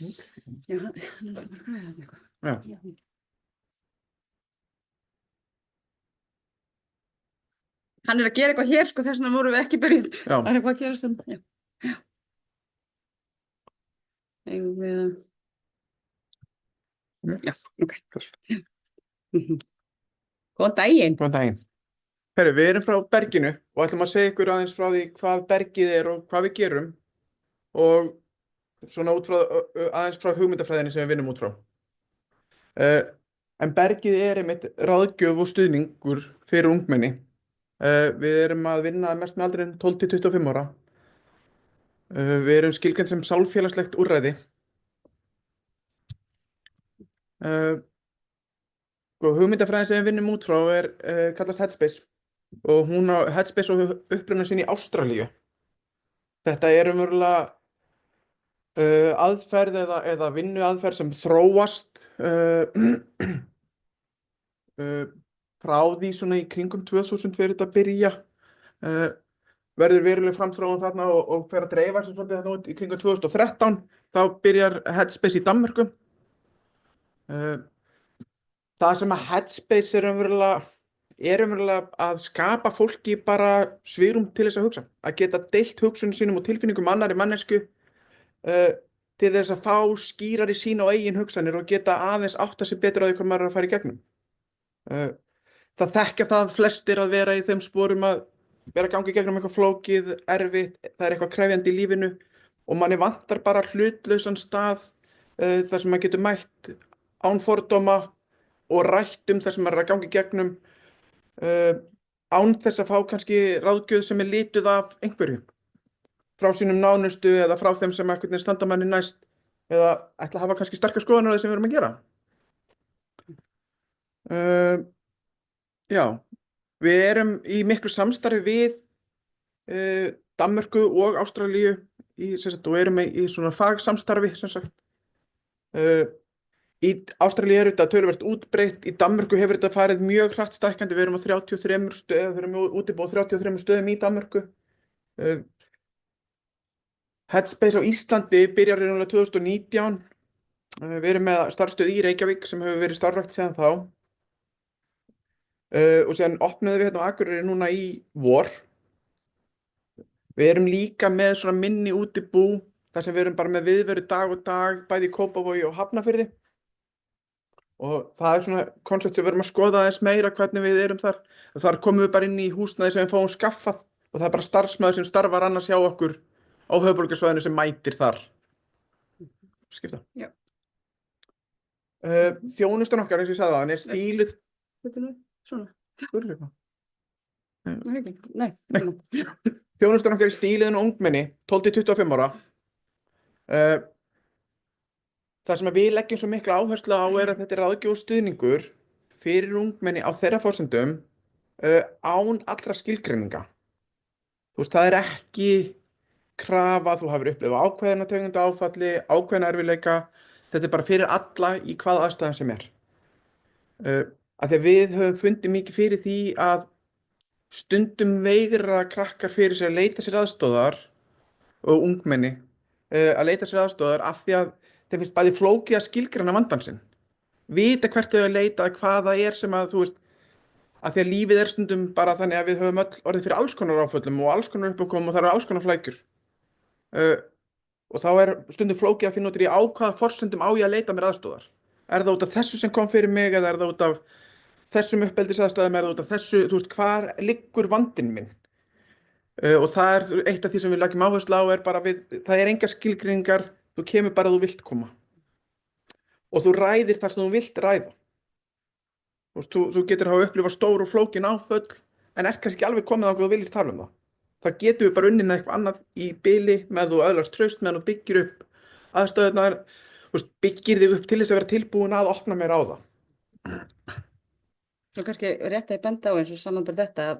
Já, hann er bara að græða þarna eitthvað. Já. Hann er að gera eitthvað hér, sko, þess vegna vorum við ekki byrjuð. Já. Það er eitthvað að gerast hann. Já. Já. Eigum við að... Já, ok. Góðan daginn. Góðan daginn. Herru, við erum frá berginu og ætlum að segja ykkur aðeins frá því hvað bergið er og hvað við gerum og svona út frá, aðeins frá hugmyndafræðinni sem við vinnum út frá. En bergið er einmitt ráðgjöf og stuðningur fyrir ungmenni. Við erum að vinna mest með aldurinn 12 til 25 ára. Við erum skilgreind sem sálfélagslegt úrræði. Hugmyndafræðin sem við vinnum út frá kallast Headspace og hún á Headspace og uppruna sín í Ástralíu. Þetta er umverulega aðferð eða vinnuaðferð sem þróast frá því svona í kringum 2000 fyrir þetta að byrja. Verður veruleg framþróun þarna og fer að dreifa sig svolítið þarna út í kringum 2013. Þá byrjar Headspace í Danmörku. Það sem að Headspace er umverulega að skapa fólki bara svigrúm til þess að hugsa. Að geta deilt hugsunum sínum og tilfinningum annarri mannesku til þess að fá skýrari sín og eigin hugsanir og geta aðeins átta sig betur á því hvað maður er að fara í gegnum. Það þekkja það flestir að vera í þeim sporum að vera að ganga í gegnum eitthvað flókið, erfitt, það er eitthvað krefjandi í lífinu og manni vantar bara hlutlausan stað þar sem maður getur mætt án fordóma og rætt það sem maður er að ganga í gegnum án þess að fá kannski ráðgjöf sem er lituð af einhverju frá sínum nánustu eða frá þeim sem einhvern veginn standa manni næst eða ætla að hafa kannski sterkar skoðanir á því sem við erum að gera. Já, við erum í miklu samstarfi við Danmörku og Ástralíu og erum í svona fagsamstarfi sem sagt. Í Ástralíu er þetta töluvert útbreitt, í Danmörku hefur þetta farið mjög hratt stækkandi, við erum á 33 stöðum, við erum útibúið 33 stöðum í Danmörku. Headspace á Íslandi byrjar í 2019, við erum með starfsstöð í Reykjavík sem hefur verið starfrækt síðan þá. Og síðan opnuðum við hérna á Akureyri núna í vor. Við erum líka með svona minni útibú þar sem við erum bara með viðveru dag og dag, bæði í Kópavogi og Hafnarfirði. Og það er svona konsept sem við erum að skoða aðeins meira hvernig við erum þar. Og þar komum við bara inn í húsnæði sem við fáum skaffað og það er bara starfsmaður sem starfar annars hjá okkur á höfuðborgarsvæðinu sem mætir þar. Skipta. Já. Þjónustan okkar, eins og ég sagði það, er stíluð. Svona. Spurðu eitthvað? Nei, ekki. Nei. Þjónustan okkar er stíliðin ungmenni, 12 til 25 ára. Það sem við leggjum svo mikla áherslu á að þetta er ráðgjöf og stuðningur fyrir ungmenni á þeirra forsendum án allra skilgreininga. Þú veist, það er ekki krafa, þú hafir upplifað ákveðna tegunda áfalli, ákveðna erfiðleika. Þetta er bara fyrir alla í hvaða aðstæðum sem er. Af því að við höfum fundið mikið fyrir því að stundum veigra krakkar fyrir sér að leita sér aðstoðar og ungmenni að leita sér aðstoðar af því að þeim finnst bæði flókið að skilgreina vandann sinn. Vita hvert þau að leita, hvað það er sem að þú veist, af því að lífið er stundum bara þannig að við höfum öll orðið fyrir alls konar áföllum og alls konar uppákomum og það eru alls konar flækjur. Og þá er stundum flókið að finna út í á hvaða forsendum á ég að leita mér aðstoðar. Er það út af þessu sem kom fyrir mig eða er það út af þessum uppeldisaðstæðum, er það út af þessu, þú veist, hvar liggur vandinn minn? Og það er eitt af því sem við leggjum áherslu á er bara það er engar skilgreiningar, þú kemur bara að þú vilt koma. Og þú ræðir þar sem þú vilt ræða. Þú veist, þú getur að upplifa stór og flókin áföll, en ert kannski ekki alveg komið þangað og þú viljir tala um það. Það getur við bara unnið með eitthvað annað í bili með þú öðlast traust meðan þú byggir upp aðstöðurnar, þú veist, byggir þig upp til þess að vera tilbúin að opna meira á það. Svo kannski rétt að ég benda á eins og samanber þetta að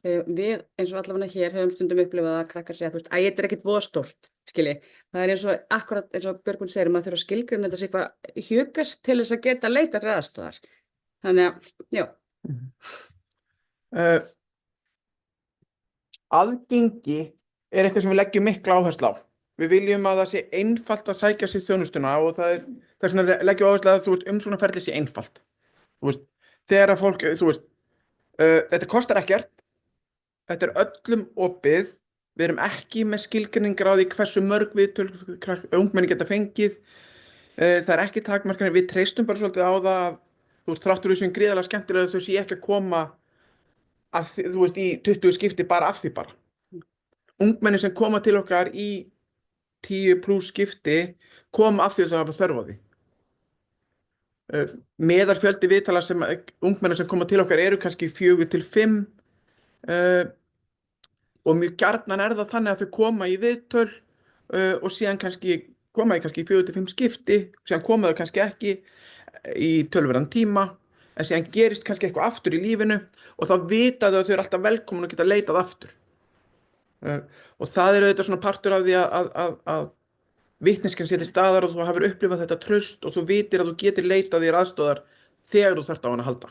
við eins og allavega hér höfum stundum upplifað að krakkar segja, þú veist, þetta er ekkert voða stórt, skilji. Það er eins og akkurat eins og Björgvin segir, maður þurfa að skilgreina þetta sé eitthvað hjúkast til þess að geta leita aðstoðar. Þannig að, já. Aðgengi er eitthvað sem við leggjum mikla áherslu á. við viljum að það sé einfalt að sækja sér þjónustuna og það er svona leggjum áherslu að þú veist, umsóknarferli sé einfalt. Þú veist, þegar að fólk, þú veist, þetta kostar ekkert, þetta er öllum opið, við erum ekki með skilgreiningar á því hversu mörg viðtöl ungmenni geta fengið, það er ekki takmarkanir, við treystum bara svolítið á það að, þú veist, þráttur við sem gríðarlega skemmtilega þau sé ekki að koma að, þú veist, í 20 skipti bara af því bara. Ungmenni sem koma til okkar í 10+ skipti koma af því þess að hafa þörf á því. Meðalfjöldi viðtala sem ungmenni sem koma til okkar eru kannski 4 til 5 og mjög gjarnan er það þannig að þau koma í viðtöl og síðan koma í kannski 4 til 5 skipti, síðan koma þau kannski ekki í tölverðan tíma, en síðan gerist kannski eitthvað aftur í lífinu og þá vita þau að þau eru alltaf velkomin og geta leitað aftur. Og það er auðvitað svona partur af því að vitneskjan sé til staðar og þú hafur upplifað þetta traust og þú vitir að þú getur leitað þér aðstoðar þegar þú þarft á hana að halda.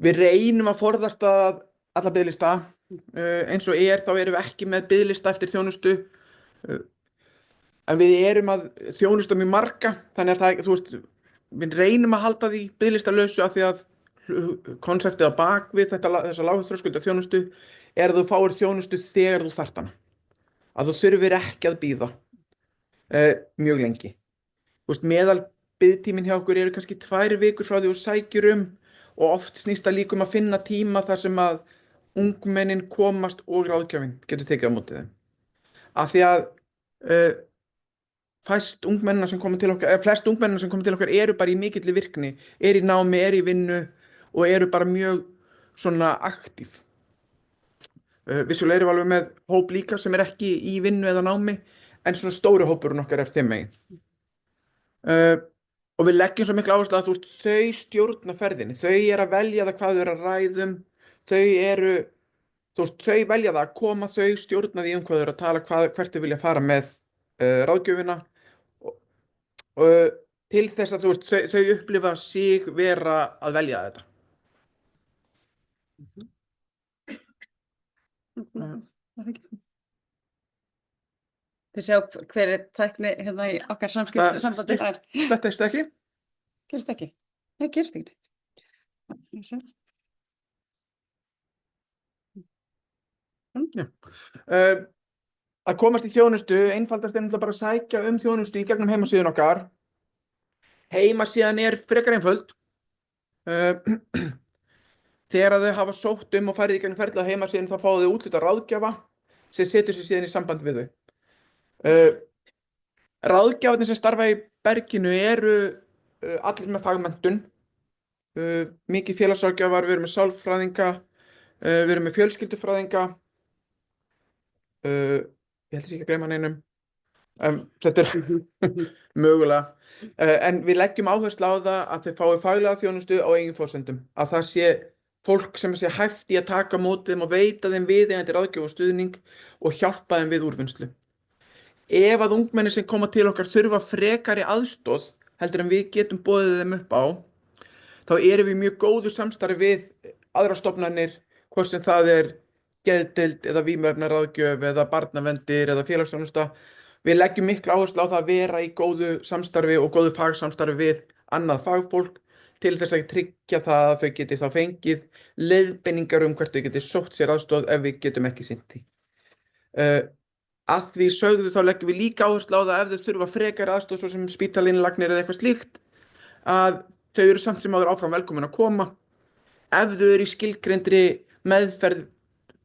Við reynum að forðast að alla biðlista, eins og þá erum við ekki með biðlista eftir þjónustu, en við erum að þjónusta mjög marga, þannig að það, þú veist, við reynum að halda því biðlistalausu af því að konseptið á bak við þessa lágþröskulda þjónustu er að þú fáir þjónustu þegar þú þarft hana, að þú þurfir ekki að bíða mjög lengi. Þú veist, meðal biðtíminn hjá okkur eru kannski 2 vikur frá því þú sækir og oft snýst það líka að finna tíma þar sem að ungmennin komast og ráðgjafinn getur tekið á móti þeim. Af því að flest ungmennina sem koma til okkar eru bara í mikilli virkni, eru í námi, eru í vinnu og eru bara mjög svona aktív. Vissulega erum við alveg með hóp líka sem er ekki í vinnu eða námi, en svona stóri hópurinn okkar er þeim megin. Og við leggjum svo mikla áherslu að þú veist, þau stjórna ferðinni, þau eru að velja það hvað þau eru að ræðum, þau velja það að koma, þau stjórna því hvað þau eru að tala, hvert þau vilja fara með ráðgjöfina og til þess að þú veist, þau upplifa sig vera að velja þetta. Þið sjá hver er tækni hérna í okkar sambandi þar. Þetta gerist ekki? Gerist ekki? Nei, gerist ekki neitt. Að komast í þjónustu, einfaldast er bara að sækja þjónustu í gegnum heimasíðun okkar. Heimasíðan er frekar einföld. Þegar þau hafa sótt og farið í gegnum ferli á heimasíðun þá fá þau úthlutað ráðgjafa sem setur sig síðan í samband við þau. Ráðgjafarnir sem starfa í berginu eru allir með fagmenntun, mikið félagsráðgjafar, við erum með sálfræðinga, við erum með fjölskyldufræðinga, ég held að ég ekki að gleyma neinum, þetta er mögulega, en við leggjum áherslu á það að þau fái faglega þjónustu á eigin forsendum, að það sé fólk sem sé hæft í að taka á móti þeim og veita þeim viðeigandi ráðgjöf og stuðning og hjálpa þeim við úrvinnslu. Ef að ungmenni sem koma til okkar þurfa frekari aðstoð heldur en við getum boðið þeim upp á, þá erum við mjög góðu samstarfi við aðrar stofnanir, hvort sem það er geðdeild eða vímuefnaráðgjöf eða barnavernd eða félagsþjónusta. Við leggjum mikla áherslu á það að vera í góðu samstarfi og góðu fagsamstarfi við annað fagfólk til þess að tryggja það að þau geti þá fengið leiðbeiningar hvert þau geti sótt sér aðstoð ef við getum ekki sinnt því. Að því sögðu þá leggjum við líka áherslu á það ef þau þurfa frekari aðstoð svo sem spítalinnlagnir eða eitthvað slíkt, að þau eru samt sem áður áfram velkomin að koma. Ef þau eru í skilgreindri meðferð,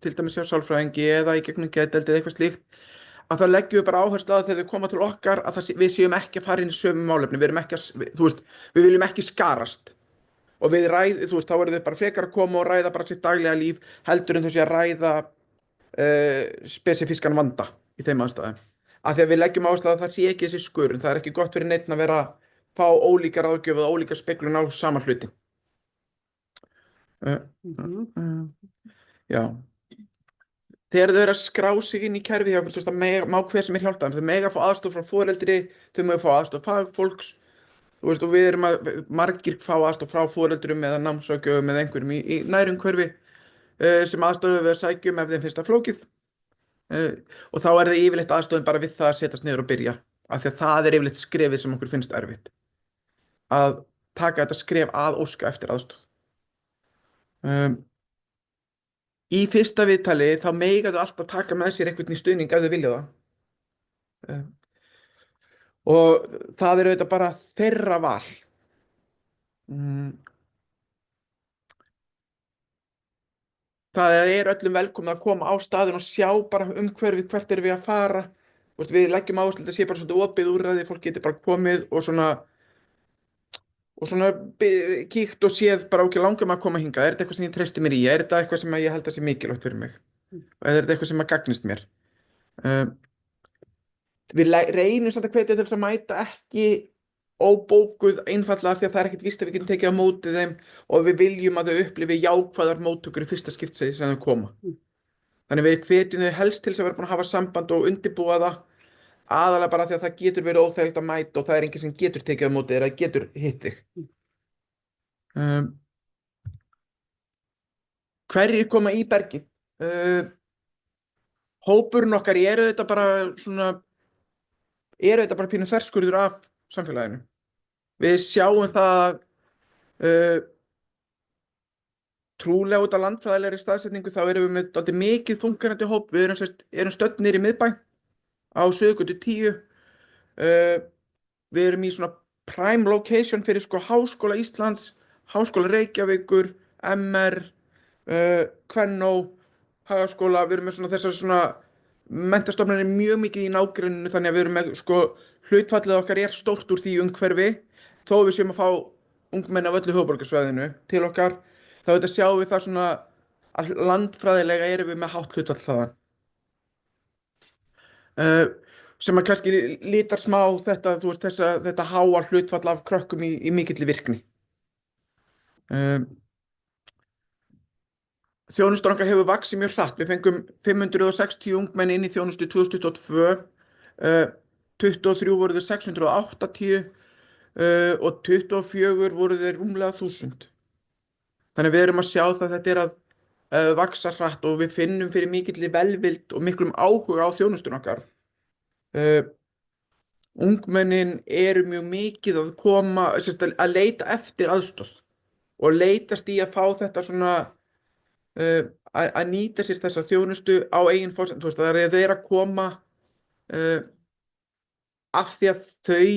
til dæmis hjá sálfræðingi eða í gegnum geðdeild eða eitthvað slíkt, að þá leggjum við bara áherslu á það þegar þau koma til okkar að við séum ekki að fara inn í sömu málefni, við viljum ekki skarast. Og þá eru þau bara frekar að koma og ræða bara sitt daglega líf heldur en þau sé að ræða spesifískan vanda í þeim aðstæðum. Af því að við leggjum áherslu á það sé ekki þessi skurn, það er ekki gott fyrir neitt að vera fá ólíka ráðgjöf eða ólíka speglun á sama hluti. Já. Þegar þau eru að skrá sig inn í kerfið hjá okkur, það má hver sem hjálpa þeim, þau mega fá aðstoð frá foreldri, þau mega fá aðstoð fagfólks þú veist, og við erum að margir fá aðstoð frá foreldrum eða námsráðgjöfum eða einhverjum í nærumhverfi sem aðstoðar við að sækja ef þeim finnst það flókið. Og þá er það yfirleitt aðstoðin bara við það að setjast niður og byrja, af því að það er yfirleitt skrefið sem okkur finnst erfitt, að taka þetta skref að óska eftir aðstoð. Í fyrsta viðtali þá mega þau alltaf taka með sér einhvern í stuðning ef þau vilja það. Og það er auðvitað bara þeirra val. Það er öllum velkomna að koma á staðinn og sjá bara umhverfið, hvert erum við að fara. Þú veist, við leggjum áherslu á þetta sé bara svolítið opið úrræði, fólk getur bara komið og svona kíkt og séð bara ok, langar maður að koma hingað, er þetta eitthvað sem ég treysti mér í, er þetta eitthvað sem ég held að sé mikilvægt fyrir mig, eða er þetta eitthvað sem að gagnist mér. Við reynum svolítið að hvetja til þess að mæta ekki óbókuð einfallega því að það er ekkert víst að við getum tekið á móti þeim og við viljum að þau upplifi jákvæðar móttökur í fyrsta skipti sem þau koma. Þannig við hvetjum þau helst til þess að vera búin að hafa samband og undirbúa það, aðalega bara því að það getur verið óþægilegt að mæta og það er enginn sem getur tekið á móti þér eða getur hitt þig. Hverjir koma í bergið? Hópurinn okkar eru þetta bara pínu þverskurður af samfélaginu. Við sjáum það trúlega út af landfræðilegri staðsetningu, þá erum við með dálítið mikið fungerandi hóp. Við erum stödd niðri í miðbæ á Suðurgötu 10. Við erum í svona prime location fyrir sko Háskóla Íslands, Háskóla Reykjavíkur, MR, Kvennó, Hagaskóla. Við erum með svona þessar svona menntastofnanir mjög mikið í nágrenninu, þannig að við erum með sko hlutfallið okkar er stórt úr því umhverfi, þó við séum að fá ungmenni af öllu höfuðborgarsvæðinu til okkar, þá þetta sjáum við það svona að landfræðilega erum við með hátt hlutfall þaðan. Sem að kannski lítar smá þetta, þú veist, þetta háa hlutfall af krökkum í mikilli virkni. Þjónustan okkar hefur vaxið mjög hratt. Við fengum 560 ungmenni inn í þjónustu 2022, 23 voru þeir 680 og 24 voru þeir rúmlega 1000. Þannig við erum að sjá það að þetta er að vaxa hratt og við finnum fyrir mikilli velvild og miklum áhuga á þjónustun okkar. Ungmennin eru mjög mikið að koma, að leita eftir aðstoð og leitast í að fá þetta svona að nýta sér þessa þjónustu á eigin forsendum. Þú veist, það er þeir að koma af því að þau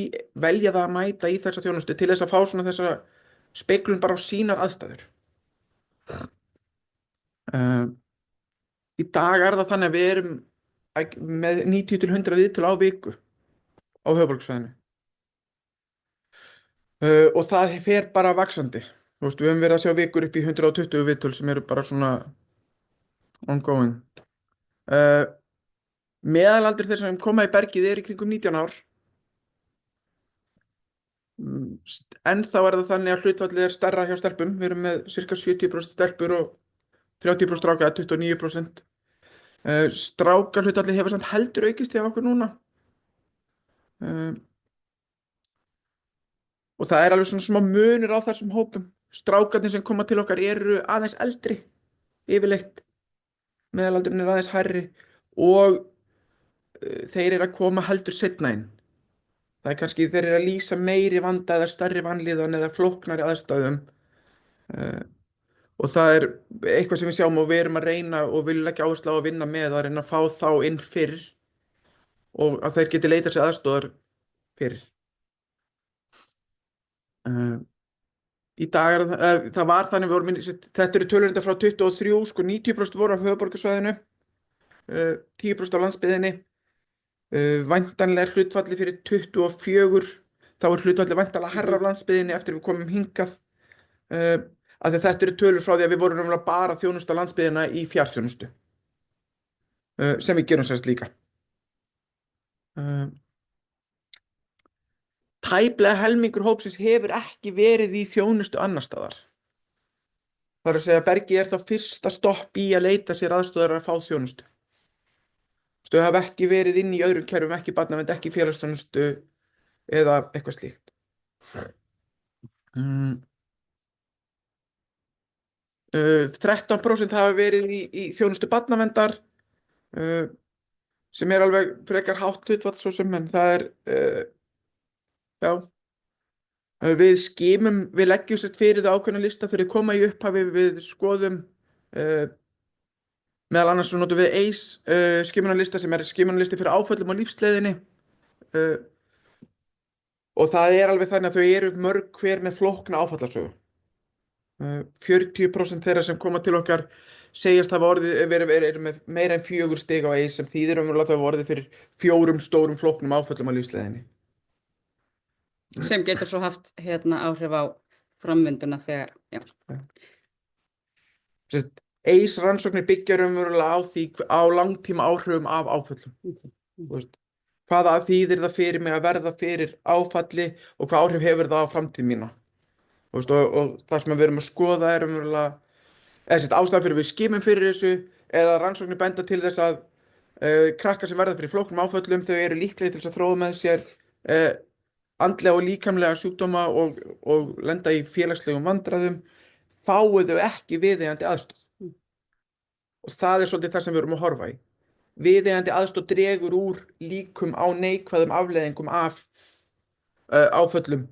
velja það að mæta í þessa þjónustu til þess að fá svona þessa speglun bara á sínar aðstæður. Í dag er það þannig að við erum með 90 til 100 viðtöl á viku á höfuðborgarsvæðinu. Og það fer bara vaxandi. Þú veist, við höfum verið að sjá vikur upp í 120 viðtöl sem eru bara svona ongoing. Meðalaldur þeir sem koma í bergið er í kringum 19 ár. Ennþá er það þannig að hlutfallið er stærra hjá stelpum. Við erum með cirka 70% stelpur og 30% stráka, 29%. Strákahlutfallið hefur samt heldur aukist hjá okkur núna. Og það er alveg svona smá munur á þessum hópum. Strákarnir sem koma til okkar eru aðeins eldri, yfirleitt. Meðalaldurinn er aðeins hærri og þeir eru að koma heldur seinna inn. Það er kannski þeir eru að lýsa meiri vanda eða stærri vanlíðan eða flóknari aðstæðum. Og það er eitthvað sem við sjáum og við erum að reyna og viljum leggja áherslu á að vinna með að reyna að fá þá inn fyrr og að þeir geti leitað sér aðstoðar fyrr. Í dag það var þannig þetta eru tölur frá 23, sko 90% voru á höfuðborgarsvæðinu, 10% á landsbyggðinni, væntanlega hlutfalli fyrir 24, þá er hlutfalli væntanlega hærra á landsbyggðinni eftir við komum hingað, að þetta eru tölur frá því að við vorum bara að þjónusta landsbyggðina í fjarþjónustu, sem við gerum sérst líka. Tæplega helmingur hópsins hefur ekki verið í þjónustu annars staðar. Það er að segja að bergið er þá fyrsta stopp í að leita sér aðstoðar að fá þjónustu. Þau hafa ekki verið inn í öðrum kerfum, ekki barnavernd, ekki félagsþjónustu eða eitthvað slíkt. mm, 13% hafa verið í þjónustu barnaverndar, uh, sem er alveg frekar hátt hlutfall svo sem, en það er, já, við leggjum sér fyrir það ákveðna lista fyrir að koma í upphafi, við skoðum, uh, meðal annars svo notum við ACE, skimunarlista sem er skimunarlisti fyrir áföllum á lífsleiðinni, uh, og það er alveg þannig að þau eru mörg hver með flókna áfallasögu. 40% þeirra sem koma til okkar segjast hafa verið með meira en 4 stig á ACE, sem þýðir umverulega þau hafa orðið fyrir 4 stórum flóknum áföllum á lífsleiðinni. Sem getur svo haft áhrif á framvinduna þegar, já. ACE rannsóknir byggja umverulega á langtíma áhrifum af áföllum. Þú veist, hvaða þýðir það fyrir mig að verða fyrir áfalli og hvað áhrif hefur það á framtíð mína. Þú veist, og það sem við erum að skoða er umverulega, ástæðan fyrir við skimum fyrir þessu, eða rannsóknir benda til þess að krakkar sem verða fyrir flóknum áföllum, þau eru líklegir til þess að þróa með sér andlega og líkamlega sjúkdóma og lenda í félagslegum vandræðum, fái þau ekki viðeigandi aðstoð. Og það er svolítið það sem við erum að horfa í. Viðeigandi aðstoð dregur úr líkum á neikvæðum afleiðingum af áföllum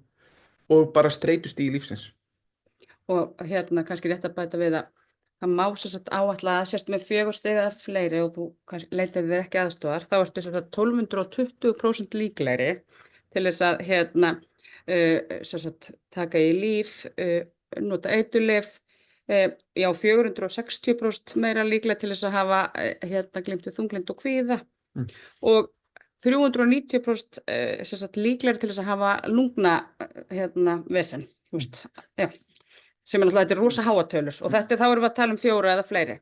og bara streitustigi lífsins. Og kannski rétt að bæta við að það má sem sagt áætla að sérst með 4 stig eða fleiri og þú leitar þér ekki aðstoðar, þá ertu sem sagt 1220% líklegri til þess að sem sagt taka í líf, nota eiturlyf, já 460% meira líklega til þess að hafa gleymt við þunglynd og kvíða og 390% sem sagt líklegri til þess að hafa lungna vesen, þú veist, já, sem er náttúrulega, þetta er rosa háatölur og þá erum við að tala um 4 eða fleiri.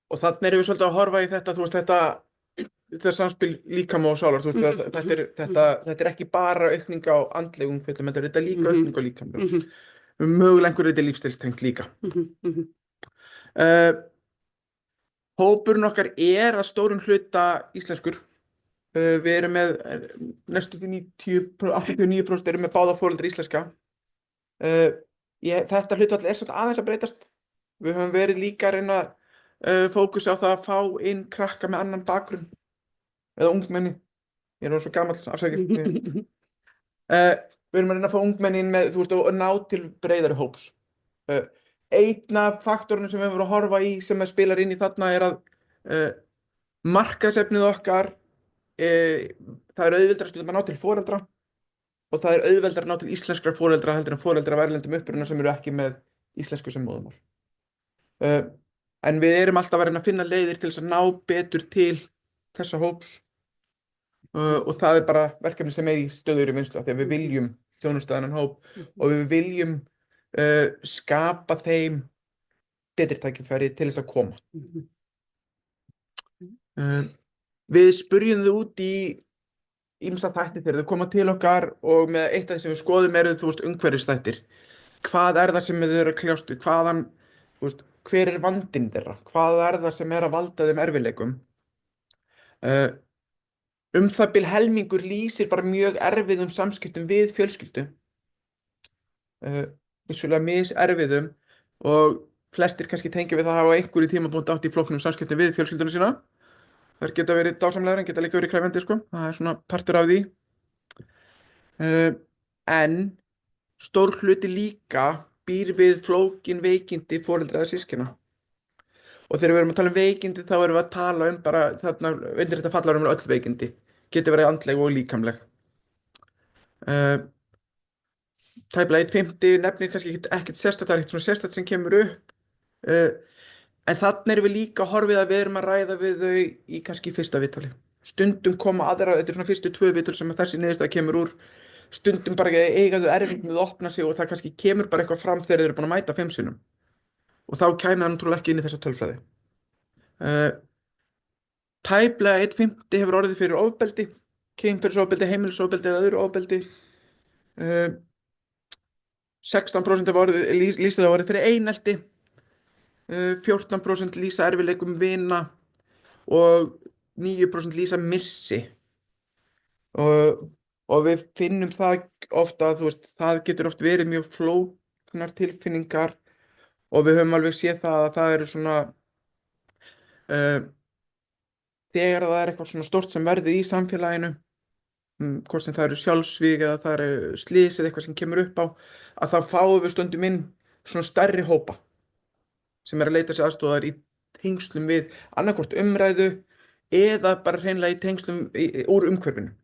Og þannig erum við svolítið að horfa í þetta, þú veist, þetta er samspil líkama og sálar, þú veist, þetta er ekki bara aukning á andlegum kvillum, þetta er líka aukning á líkamlega. Mögulega einhverju þetta lífstilstengt líka. Hópurinn okkar er að stórum hluta íslenskur. Við erum með næstum því 89% erum með báða foreldra íslenska. Þetta hlutfall er svolítið aðeins að breytast. Við höfum verið líka að reyna fókusa á það að fá inn krakka með annan bakgrunn eða ungmenni. Ég er svo gamall, afsakið. Við erum að reyna að fá ungmenni inn með, þú veist, og ná til breiðari hóps. Einn af faktorunum sem við höfum verið að horfa í sem spilar inn í þarna er að markaðsefnið okkar, það er auðveldara stundum að ná til foreldra og það er auðveldara að ná til íslenskra foreldra heldur en foreldra af erlendum uppruna sem eru ekki með íslensku sem móðurmál. En við erum alltaf að reyna að finna leiðir til þess að ná betur til þessa hóps og það er bara verkefni sem er í stöðugri vinnslu af því að við viljum þjónusta þennan hóp og við viljum skapa þeim betri tækifæri til þess að koma. Við spurjum þau út í ýmsa þætti þegar þau koma til okkar og með eitt af því sem við skoðum eru, þú veist, umhverfisþættir. Hvað er það sem þau eru að kljást við? Þú veist, hver er vandinn þeirra? Hvað er það sem er að valda þeim erfiðleikum? Það bil helmingur lýsir bara mjög erfiðum samskiptum við fjölskyldu. Vissulega miserfiðum og flestir kannski tengja við það að hafa einhverju tímapunkt átt í flóknum samskiptum við fjölskylduna sína. Þær geta verið dásamlegar en geta líka verið krefjandi, sko. Það er svona partur af því. En stór hluti líka býr við flókin veikindi foreldra eða systkina. Og þegar við erum að tala um veikindi þá erum við að tala um bara, þarna undir þetta fallar um öll veikindi. Getur verið andleg og líkamleg. Tæplega 1/5 nefnir kannski ekkert sérstakt, það er ekkert svona sérstakt sem kemur upp. En þarna erum við líka horfið að við erum að ræða við þau í kannski fyrsta viðtali. Stundum koma aðra, þetta er svona fyrstu 2 viðtöl sem þessi niðurstaða kemur úr. Stundum bara eiga þau erfitt með að opna sig og það kannski kemur bara eitthvað fram þegar þau eru búin að mæta 5 sinnum. Og þá kæmi það náttúrulega ekki inn í þessa tölfræði. Tæplega 1/5 hefur orðið fyrir ofbeldi, kynferðisofbeldi, heimilisofbeldi eða öðru ofbeldi. 16% hefur lýst það orðið fyrir einelti. 14% lýsa erfiðleikum vina og 9% lýsa missi. Og og við finnum það ofta að þú veist, það getur oft verið mjög flóknar tilfinningar og við höfum alveg séð það að það eru svona uh, þegar það er eitthvað svona stórt sem verður í samfélaginu, hvort sem það eru sjálfsvíg eða það eru slys eða eitthvað sem kemur upp á, að þá fáum við stundum inn svona stærri hópa sem er að leita sér aðstoðar í tengslum við annarkvort umræðu eða bara hreinlega í tengslum úr umhverfinu.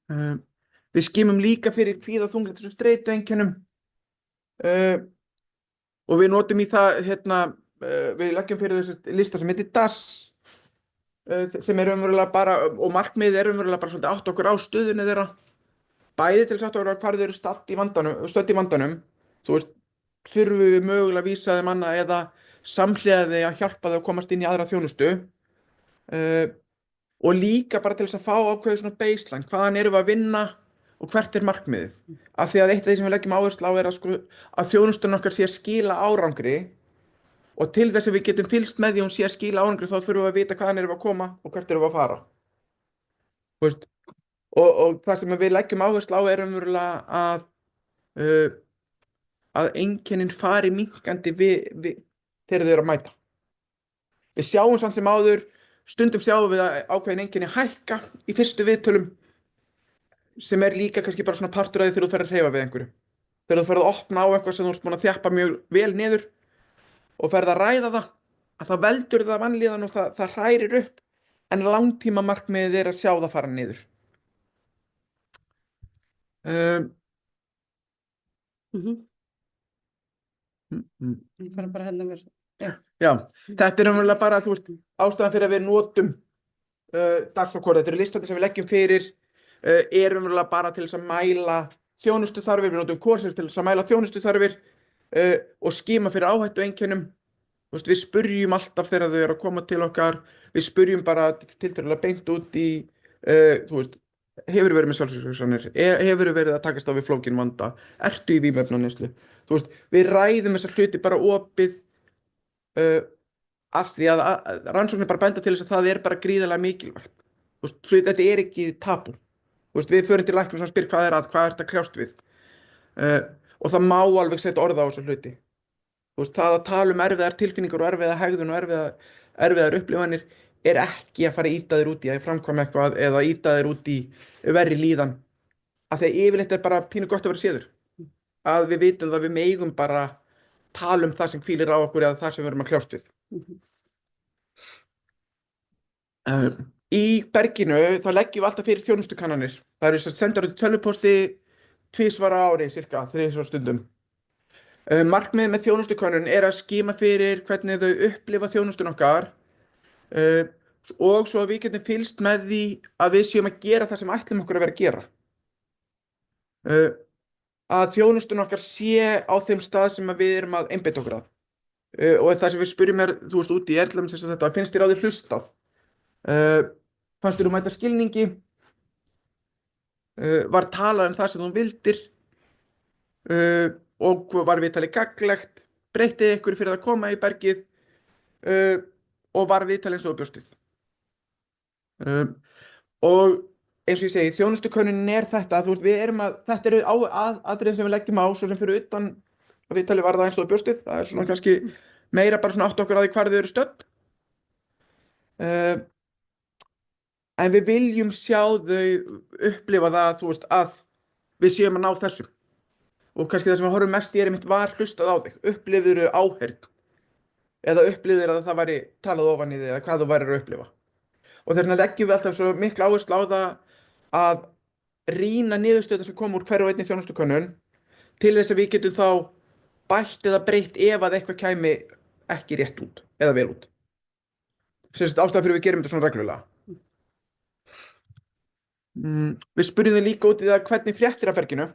Við skimum líka fyrir kvíða, þunglyndis og streitueinkennum og við notum í það við leggjum fyrir þessi lista sem heitir DASS sem er umverulega bara, og markmiðið er umverulega bara svolítið átt okkur á stöðunni þeirra, bæði til þess að átt okkur á hvar þau eru stödd í vandanum, þú veist, þurfum við mögulega að vísa þeim annað eða samhliða þeim að hjálpa þau að komast inn í aðra þjónustu og líka bara til þess að fá ákveðið svona baseline, hvaðan erum við að vinna og hvert er markmiðið, af því að eitt af því sem við leggjum áherslu á er að, sko, að þjónustan okkar sé að skila árangri og til þess að við getum fylgst með því hún sé að skila árangri þá þurfum við að vita hvaðan erum við að koma og hvert erum við að fara. Þú veist, og það sem við leggjum áherslu á er umverulega að einkennin fari minnkandi þegar þau eru að mæta. Við sjáum samt sem áður, stundum sjáum við að ákveðin einkenni hækka í fyrstu viðtölum sem er líka kannski bara svona partur af því þegar þú fer að hreyfa við einhverju. Þegar þú fer að opna á eitthvað sem þú ert búin að þjappa mjög vel niður og ferð að ræða það, að það veldur það vanlíðan og það hrærir upp, en langtíma markmiðið er að sjá það fara niður. Ég fara bara hérna með Já, þetta er umverulega bara, þú veist, ástæðan fyrir að við notum DASS og KOR, þetta eru listanir sem við leggjum fyrir, er umverulega bara til þess að mæla þjónustuþarfir, við notum KOR til þess að mæla þjónustuþarfir og skima fyrir áhættueinkennum. Þú veist, við spurjum alltaf þegar þau eru að koma til okkar, við spurjum bara tiltölulega beint út í, þú veist, hefur verið með sjálfsvígshugsanir, hefur verið að takast á við flókin vanda, ertu í vímuefnaneyslu, þú veist, við ræðum þessar hluti bara opið af því að rannsóknir bara benda til þess að það er bara gríðarlega mikilvægt. Þú veist, þetta er ekki tabú. Þú veist, við förum til læknis og spyr hvað er þetta að kljást við og það má alveg setja orða á þessu hluti. Þú veist, það að tala um erfiðar tilfinningar og erfiða hegðun og erfiðar upplifanir er ekki að fara að ýta þér út í að framkvæma eitthvað eða ýta þér út í verri líðan, af því að yfirleitt er bara pínu gott að vera séður, að við vitum að við megum bara tala um það sem hvílir á okkur eða það sem við erum að kljást við. Í berginu þá leggjum við alltaf fyrir þjónustukannanir. Það eru sendar út tölvupósti 2 á ári, cirka 3 stundum. Markmiðið með þjónustukönnun er að skima fyrir hvernig þau upplifa þjónustun okkar og svo að við getum fylgst með því að við séum að gera það sem ætlum okkur að vera að gera. Að þjónustun okkar sé á þeim stað sem við erum að einbeita okkur að. Og það sem við spyrjum er, þú veist, út í erlum þess að þetta, finnst þér á því hlustað? Fannst þér mæta skilningi? Var talað um það sem þú vildir? Og var viðtalið gagnlegt? Breyttið ykkur fyrir að koma í bergið? Og var viðtalið eins og bjóstið? Og eins og ég segi, þjónustukönnunin er þetta, þú veist, við erum að, þetta eru atriðin sem við leggjum á, svo sem fyrir utan að viðtalið var það eins og bjóstið, það er svona kannski meira bara svona átt okkur á því hvar þau eru stödd. En við viljum sjá þau upplifa það, þú veist, að við séum að ná þessu. Og kannski það sem við horfum mest í einmitt var hlustað á þig, upplifðirðu áheyrn eða upplifðir að það væri talað ofan í þig eða hvað þú værir að upplifa. Og þess vegna leggjum við alltaf svo mikla áherslu á það að rýna niðurstöðuna sem kom úr hverju og einni þjónustukönnun til þess að við getum þá bætt eða breytt ef að eitthvað kæmi ekki rétt út eða vel út. Sem sagt ástæðan fyrir við gerum þetta svona reglulega. Við spurðum þau líka út í það hvernig fréttir af berginu.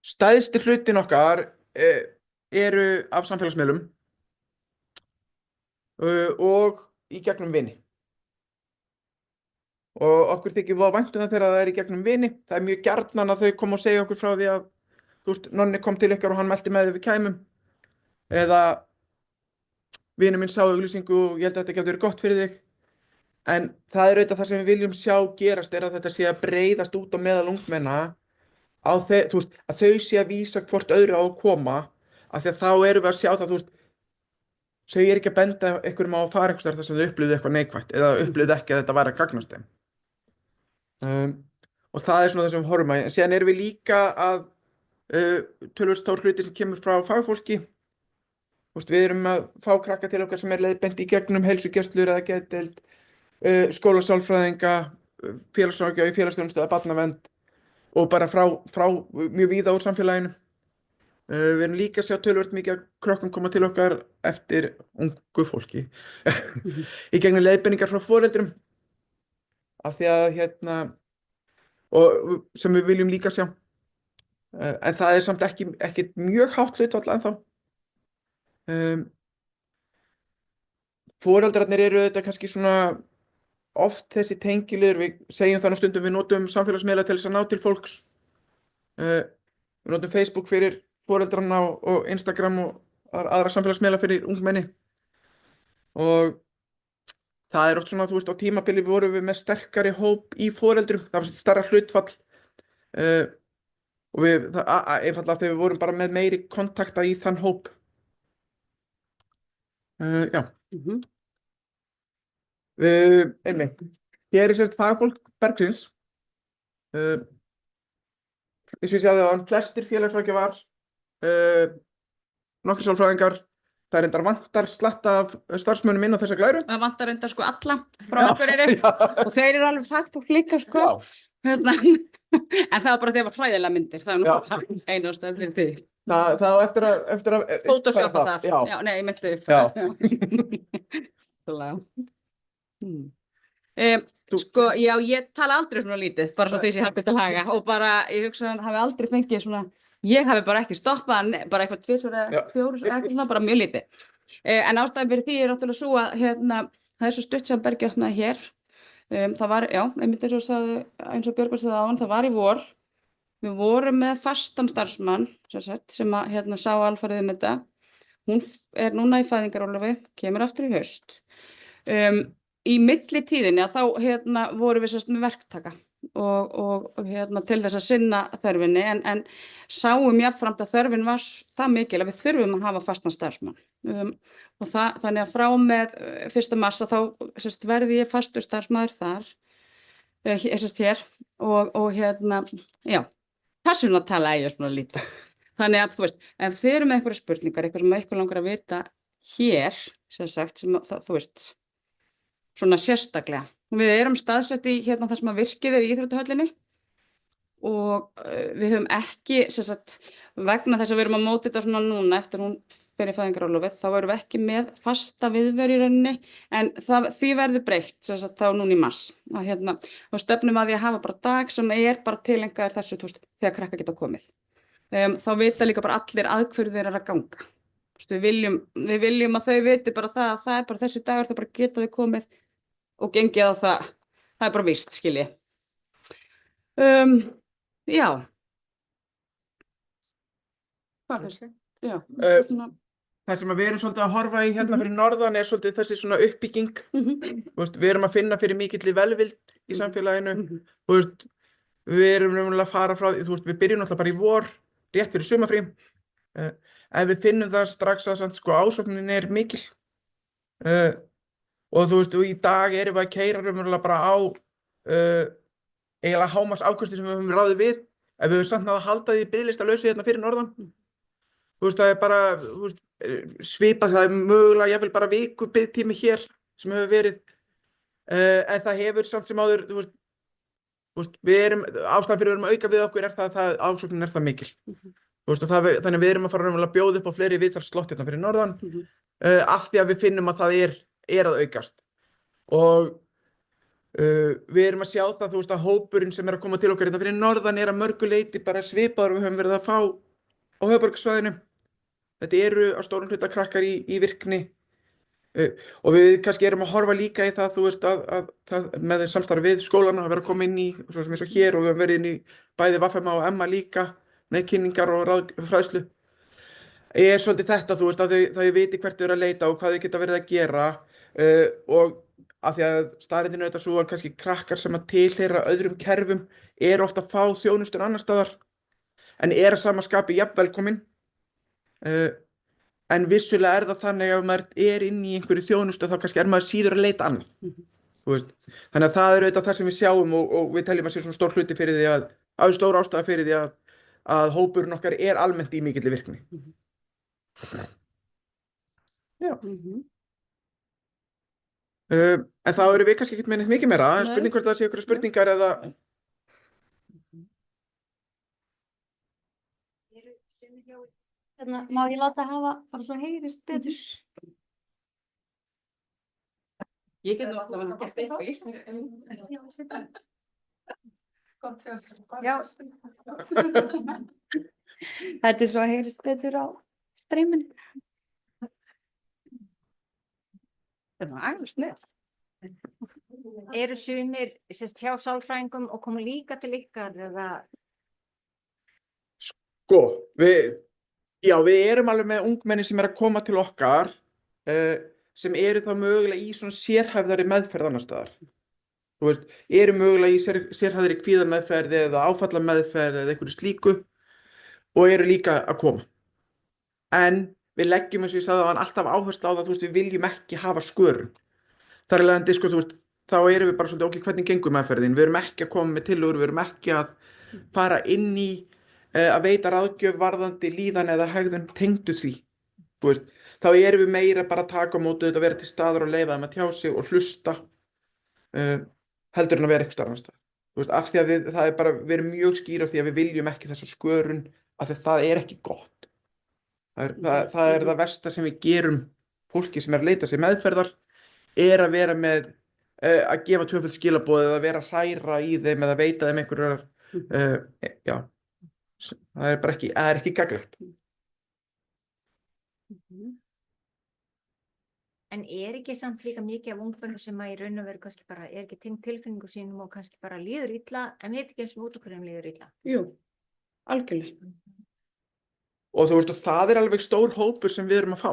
Stærsti hlutin okkar eru af samfélagsmiðlum og í gegnum vini. Og okkur þykir voða vænt um það þegar það er í gegnum vini. Það er mjög gjarnan að þau koma og segja okkur frá því að, þú veist, Nonni kom til ykkar og hann mælti með því við kæmum. Eða vinur minn sá auglýsingu og ég held að þetta gæti verið gott fyrir þig. En það er auðvitað það sem við viljum sjá gerast er að þetta sé að breiðast út á meðal ungmenna á þú veist, að þau sé að vísa hvort öðru á að koma af því að þá erum við að sjá það, þú veist, þau er ekki að benda einhverjum á að fara eitthvað þar sem þau upplýðu eitthvað neikvætt eða upplýðu ekki að þetta væri að gagnast þeim. Um, og það er svona það sem við horfum að. En síðan erum við líka að tölvöld stór hluti sem kemur frá fagfólki. Þú veist, við erum að fá krakka til okkar sem er leiðbeint í gegnum heilsugæslur eða geðdeild, skólasálfræðinga, félagsráðgjafa í félagsþjónustu eða barnavernd og bara frá mjög víða úr samfélaginu. Við erum líka að sjá tölvöld mikið að krökkum koma til okkar eftir ungu fólki í gegnum leiðbeiningar frá foreldrum af því að og sem við viljum líka sjá. En það er samt ekki mjög hátt hlutfall ennþá. Foreldrarnir eru þetta kannski svona oft þessi tengiliður, við segjum það nú stundum, við notum samfélagsmiðla til þess að ná til fólks. Við notum Facebook fyrir foreldrarna og Instagram og aðra samfélagsmiðla fyrir ungmenni. Og það er oft svona, þú veist, á tímabili vorum við með sterkari hóp í foreldrum, það var stærra hlutfall. Og einfaldlega þegar við vorum bara með meiri kontakta í þann hóp. Já. Einmitt. Hér er sérst fagfólk Bergsins. Eins og ég sagði áðan, flestir félagsráðgjafar, nokkrir sálfræðingar, það er reyndar vantar slatta af starfsmönnum inn á þessa glæru. Það vantar reyndar sko alla frá Akureyri og þeir eru alveg fagfólk líka sko. En það var bara því að það var hræðilega myndir, það er nú bara einu ástæða fyrir því. Það á eftir að Photoshoppa það. Já, nei, ég meinti upp. Sko, já, ég tala aldrei svona lítið, bara svo því sem ég hafi til haga og bara, ég hugsa að hann hafi aldrei fengið svona, ég hafi bara ekki stoppað, bara eitthvað 2 eða 4, eitthvað svona, bara mjög lítið. En ástæðan fyrir því er náttúrulega svo að það er svo stutt sem Bergi opnaði hér. Það var, já, einmitt eins og Björgvin sagði áðan, það var í vor. Við vorum með fastan starfsmann sem að sá alfarið þetta. Hún er núna í fæðingarorlofi, kemur aftur í haust. Í millitíðinni að þá vorum við með verktaka og til þess að sinna þörfinni en sáum jafnframt að þörfin var það mikil að við þurfum að hafa fastan starfsmann. Og þannig að frá með 1. mars að þá verði ég fastur starfsmaður þar hér og já, persónulega tala ég svona lítið. Þannig að þú veist, ef þið eru með einhverja spurningar, eitthvað sem eitthvað langar að vita hér, sem þú veist, svona sérstaklega. Við erum staðsett í það sem að virkið er í íþróttahöllinni og við höfum ekki, vegna þess að við erum að móta þetta svona núna eftir hún fer í fæðingarorlofið, þá erum við ekki með fasta viðveru í rauninni, en því verður breytt, þá núna í mars. Þá stefnum að því að hafa bara dag sem er bara tilengaður þessu, þegar krakka geta komið. Þá vita líka bara allir að hverju þeir eru að ganga. Við viljum að þau viti bara að það er bara þessi dagur, það bara geta þau komið og gengið á það er bara víst, skilji. Já. Hvað er þessi? Já. Það sem við erum svolítið að horfa í fyrir norðan er svolítið þessi svona uppbygging. Við erum að finna fyrir mikilli velvild í samfélaginu. Við erum að fara frá því, við byrjum náttúrulega bara í vor, rétt fyrir sumarfrí. Ef við finnum það strax að ásóknin er mikil. Og í dag erum við að keyra raunverulega bara á eiginlega hámarks afkösti sem við höfum ráðið við. Ef við höfum samt náð að halda því biðlistalausu fyrir norðan. Það er bara svipað, það er mögulega jafnvel bara viku biðtími hér sem hefur verið. En það hefur samt sem áður, ástæðan fyrir við erum að auka við okkur er það að ásóknin er það mikil. Þannig við erum að fara raunverulega að bjóða upp á fleiri viðtalsslott fyrir norðan af því að við finnum að það er að aukast. Og við erum að sjá það, að hópurinn sem er að koma til okkar fyrir norðan er að mörgu leyti bara svipaður og við höfum verið að fá á höfuðborgarsvæðinu. Þetta eru á stórum hluta krakkar í virkni og við kannski erum að horfa líka í það, að með samstarf við skólana að vera að koma inn í, svo sem eins og hér, og við höfum verið inn í bæði VFMA og Emma líka með kynningar og fræðslu. Svolítið þetta, að þau viti hvert þau eru að leita og hvað þau geta verið að gera og af því að staðreyndin er þetta svo að kannski krakkar sem að tilheyra öðrum kerfum eru ofta að fá þjónustur annar staðar en er að sama skapi jafn velkomin. En vissulega er það þannig að ef maður er inn í einhverju þjónustu þá kannski er maður síður að leita annað. Þú veist. Þannig að það er auðvitað það sem við sjáum og við teljum að sé svona stór hluti fyrir því að stór ástæða fyrir því að hópurinn okkar er almennt í mikilli virkni. Já. En þá erum við kannski ekkert með neitt mikið meira. Nei. Spurning hvort það sé ykkur spurningar eða... Hérna, má ég láta hafa bara svo heyrist betur? Ég get nú allavega gert eitthvað í. Já, setja. Gott sjá. Já. Þetta er svo að heyrist betur á streyminu. Það er alveg snett. Eru sumir sérst hjá sálfræðingum og koma líka til ykkar eða Sko, við erum alveg með ungmenni sem er að koma til okkar sem eru þá mögulega í svona sérhæfðari meðferð annars staðar. Þú veist, eru mögulega í sérhæfðari kvíðameðferð eða áfallameðferð eða einhverju slíku og eru líka að koma. En við leggjum, eins og ég sagði áðan, alltaf áherslu á það, þú veist, við viljum ekki hafa skörun. Þar af leiðandi, sko, þú veist, þá erum við bara svolítið, ok, hvernig gengur meðferðin? Við erum ekki að koma með tillögur, við erum ekki að fara inn í að veita ráðgjöf varðandi líðan eða hegðun tengdu því. Þú veist, þá erum við meira bara að taka á móti þetta, vera til staðar og leyfa þeim að tjá sig og hlusta heldur en að vera eitthvað annars staðar. Þú veist, af því að við erum mjög skýr á því að við viljum ekki þessa skörun af því að það er ekki gott. Það er það versta sem við gerum fólki sem er að leita sér meðferðar er að vera með að gefa tvöföld skilaboð eða vera að hræra í þeim eða veita þeim einhverjar já, það er bara ekki gagnlegt. en ekki samt líka mikið af ungmennum sem að í raun og veru kannski bara ekki tengt tilfinningu sínum og kannski bara líður illa en veit ekki eins og út af hverjum líður illa. Jú, algjörlega. Og þú veist, og það er alveg stór hópur sem við erum að fá.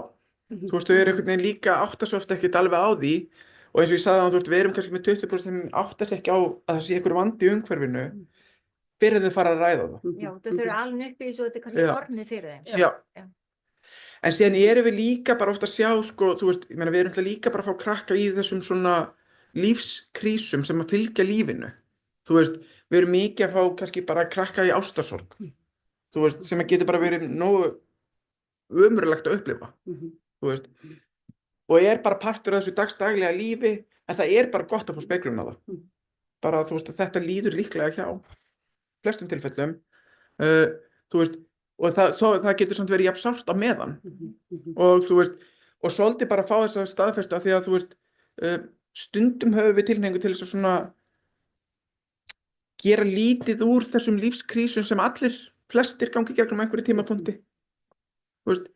Þú veist, þau eru einhvern veginn líka átta svo oft ekkert alveg á því og eins og ég sagði að þú veist, við erum kannski með 20% sem átta sig ekki á að það sé einhver vandi í umhverfinu fyrir þau fara að ræða það. Já, þau eru alveg upp í þessu og þetta er kannski Já. orðnið fyrir þeim. Já. Já. En síðan erum við líka bara ofta að sjá, sko, þú veist, ég meina við erum alltaf líka bara að fá krakka í þessum svona lífskrísum sem að fylgja lífinu. Þú veist, við erum mikið að fá kannski bara krakka í ástarsorg. Þú veist, sem að getur bara verið nógu ömurlegt að upplifa. Þú veist, og er bara partur af þessu dagsdaglega lífi, en það er bara gott að fá speglun á það. Bara, þú veist, að þetta líður líklega hjá flestum tilfellum. Þú veist, og það getur samt verið jafn sárt á meðan. Og þú veist, og svolítið bara að fá þessa staðfestu af því að þú veist, stundum höfum við tilhneigingu til þess að svona gera lítið úr þessum lífskrísum sem flestir gangi gegnum einhverju tímapunkti. Þú veist,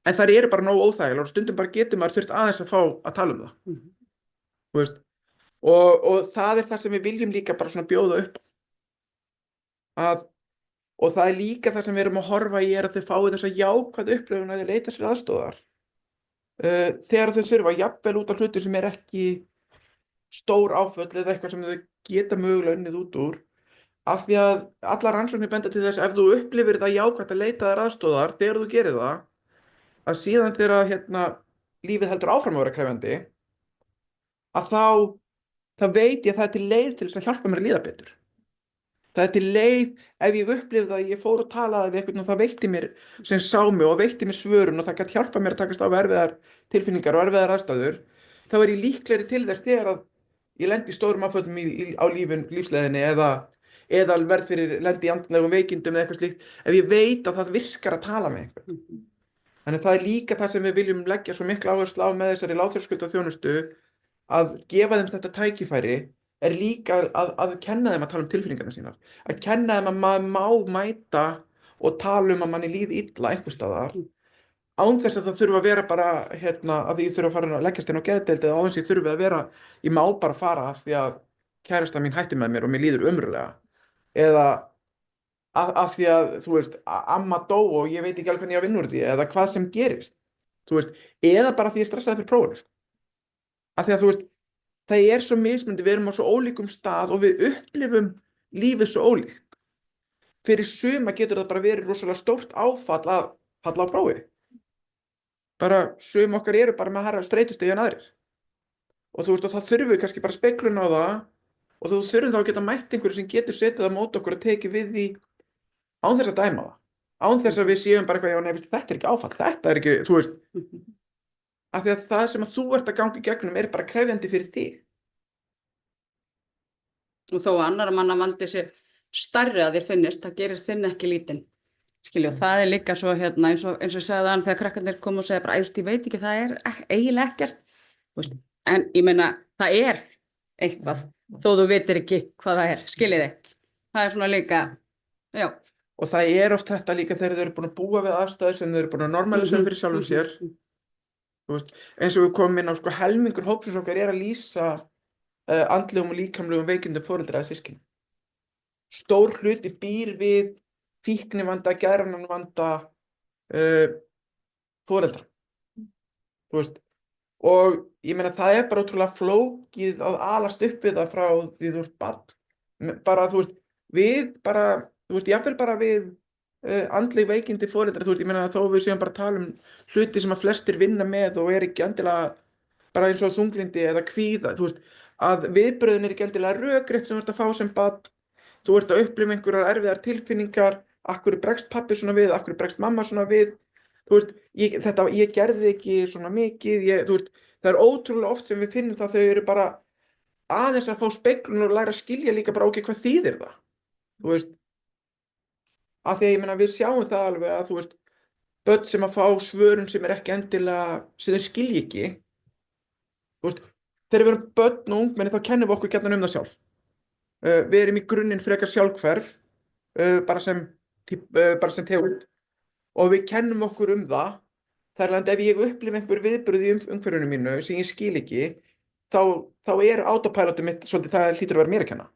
en þær eru bara nógu óþægilegar og stundum bara getur maður þurft aðeins að fá að tala um það. Þú veist, og það er það sem við viljum líka bara svona bjóða upp og það er líka það sem við erum að horfa í er að þau fái þessa jákvæðu upplifun að þau leita sér aðstoðar þegar þau þurfa jafnvel út á hluti sem er ekki stór áföll eða eitthvað sem þau geta mögulega unnið út úr af því að allar rannsóknir benda til þess ef þú upplifir það jákvætt að leita þér aðstoðar þegar þú gerir það að síðan þegar lífið heldur áfram að vera krefjandi að þá veit ég að það er til leið til þess að hjálpa mér að líða betur. Það er til leið ef ég upplifði það að ég fór og talaði við einhvern og það veitti mér sem sá mig og veitti mér svörun og það gæti hjálpa mér að takast á við erfiðar tilfinningar og erfiðar aðstæður þá er ég líklegri til þess þegar að ég lendi í stórum áföllum á lífsleiðinni eða lendi í andlegum veikindum eða eitthvað slíkt ef ég veit að það virkar að tala með einhvern. Þannig það er líka það sem við viljum leggja svo mikla áherslu á með þessari lágþröskuldaþjónustu að gefa þeim þetta tækifæri er líka að kenna þeim að tala um tilfinningarnar sínar, að kenna þeim að maður má mæta og tala um að manni líði illa einhvers staðar, án þess að það þurfa að vera bara, að því ég þurfa að fara að leggjast inn á geðdeild eða á þess ég þurfi að vera, ég má bara fara af því að kærasta mín hætti með mér og mér líður ömurlega, eða af því að, þú veist, amma dó og ég veit ekki alveg hvernig ég á að vinna úr því, eða hvað sem gerist, þú veist, eða bara því ég stressaði fyrir prófinu, af því að, þú veist, það svo mismunandi, við erum á svo ólíkum stað og við upplifum lífið svo ólíkt. Fyrir suma getur það bara verið rosalega stórt áfall að falla á prófi. Bara sum okkar eru bara með hærra streitustig en aðrir. Og þú veist, og það þurfum við kannski bara speglun á það og þú þurfum þá að geta mætt einhverju sem getur setið á móti okkur að tekið við því án þess að dæma það. Án þess að við séum bara eitthvað, já, nei, veist, þetta ekki áfall, þetta ekki, þú veist, af því að það sem að þú ert að ganga í gegnum bara krefjandi fyrir þig. Og þó að annarra manna vandi sé stærri að þér finnist, það gerir þinn ekki lítinn. Skilju, það líka svo eins og ég sagði þannig þegar krakkarnir komu og segja bara, ég veit ekki, það eiginlega ekkert. Veist, en ég meina, það eitthvað, þó þú vitir ekki hvað það skiljiði. Það svona líka, já. Og það oft þetta líka þegar þau eru búin að búa við aðstæður sem þau eru búin að normalisera fyrir sjálfum sér. Þú veist, eins og við komum inn á sko helmingur hópsins okkar að lýsa andlegum og líkamlegum veikindum foreldra eða systkina. Stór hluti býr við fíknivanda, geðrænanvanda foreldra. Þú veist, og ég meina það bara ótrúlega flókið að alast upp við það frá því þú ert barn. Bara, þú veist, við bara, þú veist, jafnvel bara við andleg veikindi foreldra, þú veist, ég meina þó við séum bara að tala hluti sem að flestir vinna með og ekki endilega bara eins og þunglyndi eða kvíða, þú veist, að viðbröðin ekki endilega rökrétt sem þú ert að fá sem barn, þú ert að upplifa einhverjar erfiðar tilfinningar, af hverju bregst pabbi svona við, af hverju bregst mamma svona við, þú veist, ég gerði ekki svona mikið, þú veist, það ótrúlega oft sem við finnum það þau eru bara aðeins að fá speglun og læra að skilja líka bara hvað þýðir það, þú veist, af því að ég meina við sjáum það alveg að þú veist, börn sem að fá svörun sem ekki endilega, sem þau skilji ekki, þú veist, þegar við erum börn og ungmenni þá kennum við okkur gjarnan það sjálf. Við erum í grunninn frekar sjálfhverf, bara sem tegund og við kennum okkur það, þar af ef ég upplifi einhver viðbrögð í umhverfinu mínu sem ég skil ekki, þá autopilotið mitt svolítið það hlýtur að vera mér að kenna.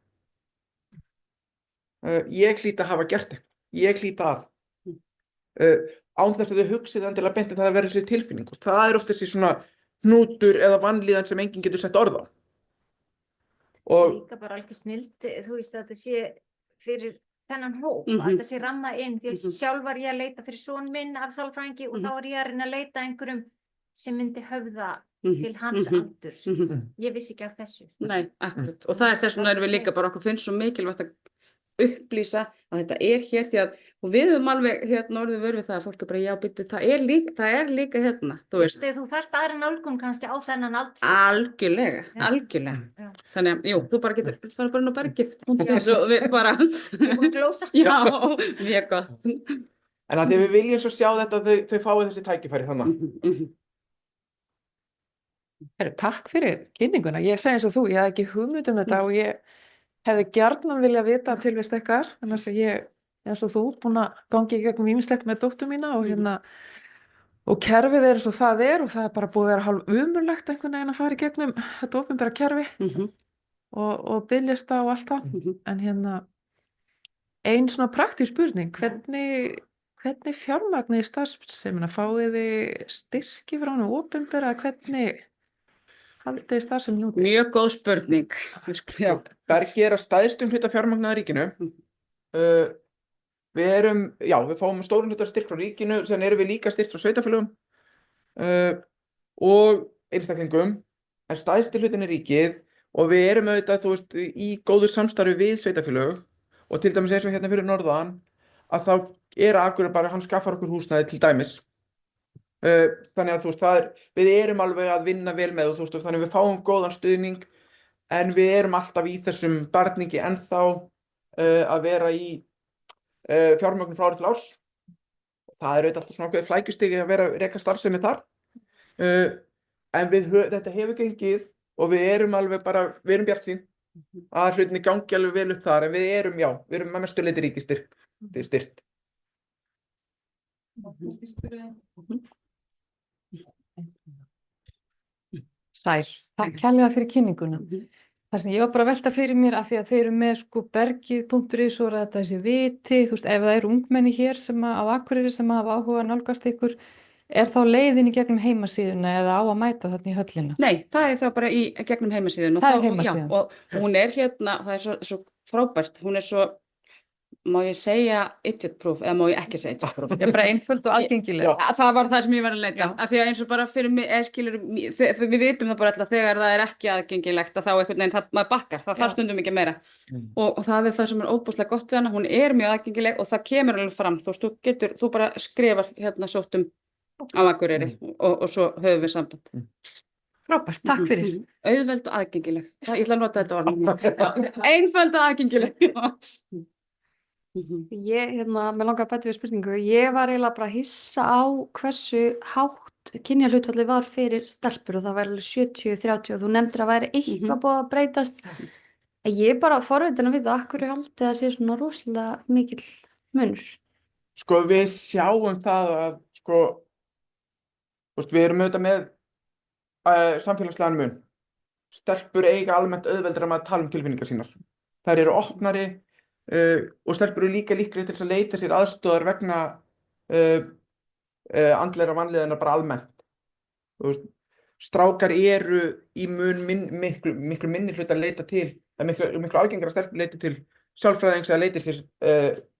Ég hlýt að hafa gert eitthvað. Ég hlýt að án þess að þau hugsið endilega beint það að vera þessi tilfinning og það oft þessi svona hnútur eða vanlíðan sem enginn getur sett orð á og líka bara alveg snild, þú veist að þetta sé fyrir þennan hóp, að þetta sé rammað inn því að sjálf var ég að leita fyrir son minn af sálfræðingi og þá var ég að reyna að leita einhverjum sem myndi höfða til hans aldurs. Ég vissi ekki af þessu. Nei, akkurat, og það þess vegna erum við líka bara okkur finnst svo mikilvægt að upplýsa að þetta hér því að og við höfum alveg orðið vör við það að fólk bara já, byrju, það líka þú veist. Þú þarft aðra nálgun kannski á þennan aldur. Algjörlega. Já. Þannig að, jú, þú bara getur fara bara inn á bergið og við bara glósa. Já, mjög gott. En að því við viljum svo sjá þetta þau fáið þessi tækifæri þannig. Takk fyrir kynninguna. Ég segi eins og þú, ég hafði ekki hugmynd þetta og ég hefði gjarnan viljað vita tilvist ykkar, annars að ég, eins og þú, búin að gangi í gegnum ýmislegt með dóttur mína og og kerfið eins og það og það bara búið að vera hálf umurlegt einhvern veginn að fara í gegnum þetta opinbera kerfi og biðlista og allt það. En ein svona praktísk spurning, hvernig fjármagnið starfsemina? Fáið þið styrki frá hana opinbera, hvernig haldið þið starfseminni úti? Mjög góð spurning. Bergið að stæðstum hluta fjármagnaða ríkinu. Við fáum stórum hluta styrk frá ríkinu, sem erum við líka styrkt frá sveitarfélögum og einstaklingum, en stæðsti hlutin ríkið og við erum auðvitað, þú veist, í góðu samstarfi við sveitarfélög og til dæmis eins og hérna fyrir norðan, að þá Akureyri bara, hann skaffar okkur húsnæði til dæmis. Þannig að þú veist, við erum alveg að vinna vel með og þú veist, þannig að við fáum góðan stuðning en við erum alltaf í þessum barningi ennþá að vera í fjármögnun frá ári til árs. Það auðvitað alltaf svona ákveðið flækjustigi að vera reka starfsemi þar. En þetta hefur gengið og við erum alveg bara, við erum bjartsýn að hlutinni gangi alveg vel upp þar en við erum að mestu leyti ríkisstyrkt. Sæl, takk kærlega fyrir kynninguna. Það sem ég var bara að velta fyrir mér af því að þeir eru með bergið.is og þetta þessi viti, þú veist, ef það eru ungmenni hér sem á Akureyri sem hafa áhuga að nálgast ykkur, er þá leiðin í gegnum heimasíðuna eða á að mæta þarna í höllina? Nei, það er þá bara í gegnum heimasíðun Það er heimasíðan. Já, og hún er hérna, það er svo frábært, hún er svo, má ég segja idiot proof eða má ég ekki segja idiot proof? Ég er bara einföld og aðgengileg. Það var það sem ég var að leita, Já. af því að eins og bara fyrir mig, skilur, við vitum það bara alltaf þegar það er ekki aðgengilegt að þá einhvern veginn, maður bakkar, það þarf stundum ekki meira. Og það er það sem er óbúslega gott við hana, hún er mjög aðgengileg og það kemur alveg fram, þú bara skrifar hérna sóttum á Akureyri og svo höfum við samband. Frábært, takk fyrir. Auðveld og aðgengileg, ég ætla að nota þetta orð. Einföld og aðgengileg. Ég, mér langar að bæta við spurningu. Ég var eiginlega bara að hissa á hversu hátt kynjahlutfallið var fyrir stelpur og það var alveg 70-30 og þú nefndir að væri eitthvað búið að breytast. En ég er bara forvitin að vita af hverju haldið að sé svona rosalega mikill munur. Sko við sjáum það að sko, þú veist, við erum auðvitað með samfélagslegan mun. Stelpur eiga almennt auðveldara með að tala um tilfinningar sínar. Þær eru opnari og stelpur eru líka líklegri til þess að leita sér aðstoðar vegna andlegra vanlíðanar bara almennt. Þú veist, strákar eru í miklu minni hluta að leita til, miklu algengara að stelpur leita til sálfræðings eða leita sér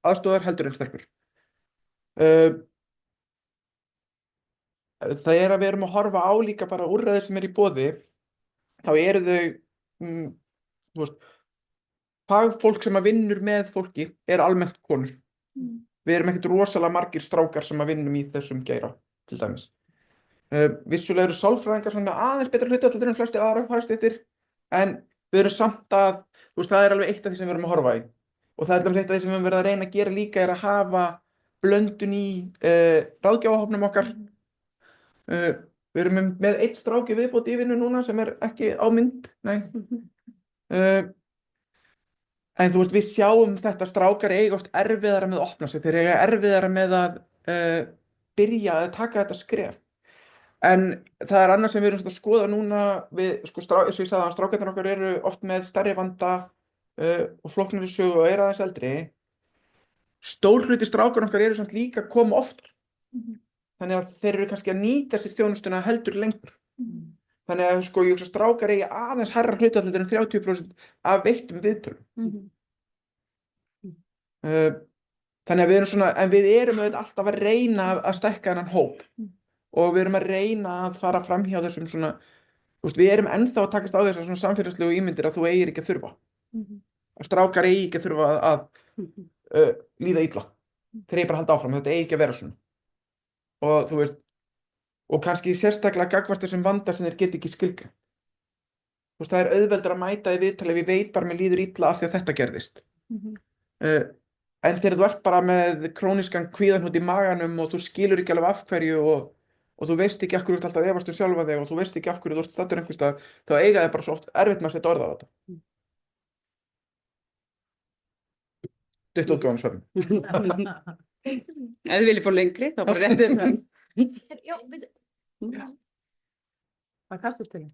aðstoðar heldur en stelpur. Það er að við erum að horfa á líka bara úrræðir sem eru í boði, þá eru þau, þú veist, fagfólk sem að vinnur með fólki er almennt konur. Við erum ekkert rosalega margir strákar sem að vinnum í þessum geira, til dæmis. Vissulega eru sálfræðingar sem með aðeins betra hlutfall en flestir aðrar fagstéttir, en við erum samt að, þú veist, það er alveg eitt af því sem við erum að horfa í. Og það er alveg eitt af því sem við erum verið að reyna að gera líka er að hafa blöndun í ráðgjafahópnum okkar. Við erum með eitt strák í viðbót í vinnu núna sem er ekki á mynd, nei. En þú veist, við sjáum þetta, strákar eiga oft erfiðara með að opna sig, þeir eiga erfiðara með að byrja að taka þetta skref. En það er annað sem við erum að skoða núna, eins og ég sagði að strákarnir okkar eru oft með stærri vanda og flóknari sögu og eru aðeins eldri. Stór hluti strákarnir okkar eru samt líka að koma oftar. Þannig að þeir eru kannski að nýta sér þjónustuna heldur lengur. Þannig að sko, ég hugsa strákar eigi aðeins hærra hlutfall en 30% af veittum viðtölum. Þannig að við erum svona, en við erum auðvitað alltaf að reyna að stækka þennan hóp og við erum að reyna að fara fram hjá þessum svona, þú veist, við erum ennþá að takast á þessar svona samfélagslegu ímyndir að þú eigir ekki að þurfa. Að strákar eigi ekki að þurfa að líða illa. Þeir eigi bara að halda áfram, þetta eigi ekki að vera svona. Og þú veist, og kannski sérstaklega gagnvart þessum vandar sem þeir geta ekki skilgreint. Þú veist, það er auðveldara að mæta í viðtali ef ég veit bara mér líður illa af því að þetta gerðist. En þegar þú ert bara með krónískan kvíðahnút í maganum og þú skilur ekki alveg af hverju og þú veist ekki af hverju þú ert alltaf að efast sjálfa þig og þú veist ekki af hverju þú ert staddur einhvers staðar, þá eiga þið bara svo oft erfitt með að setja orð á þetta. Dutt útgáfan svörum. Ef þið viljið fá lengri, þá bara réttið fram. Já, við... Hvað kastast til?